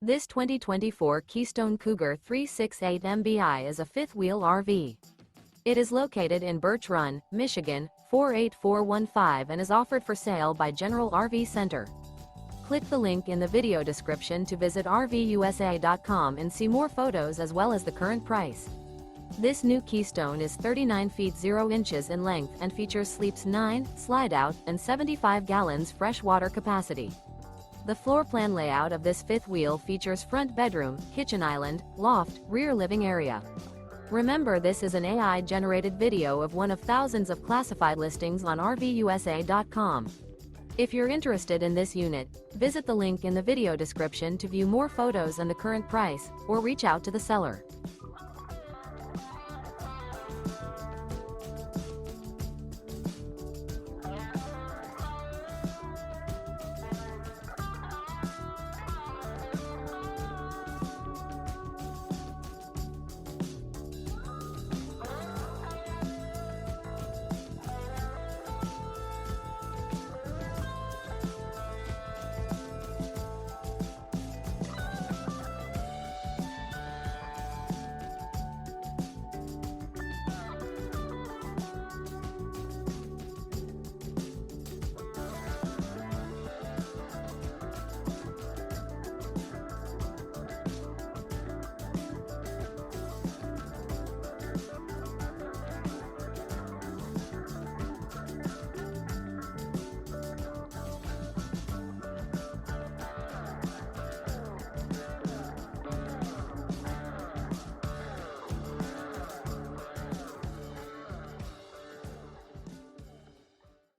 This 2024 Keystone Cougar 368 MBI is a fifth-wheel RV. It is located in Birch Run, Michigan, 48415 and is offered for sale by General RV Center. Click the link in the video description to visit RVUSA.com and see more photos as well as the current price. This new Keystone is 39 feet 0 inches in length and features sleeps 9, Slideout, and 75 gallons fresh water capacity. The floor plan layout of this fifth wheel features front bedroom, kitchen island, loft, rear living area. Remember, this is an AI-generated video of one of thousands of classified listings on RVUSA.com. If you're interested in this unit, visit the link in the video description to view more photos and the current price, or reach out to the seller.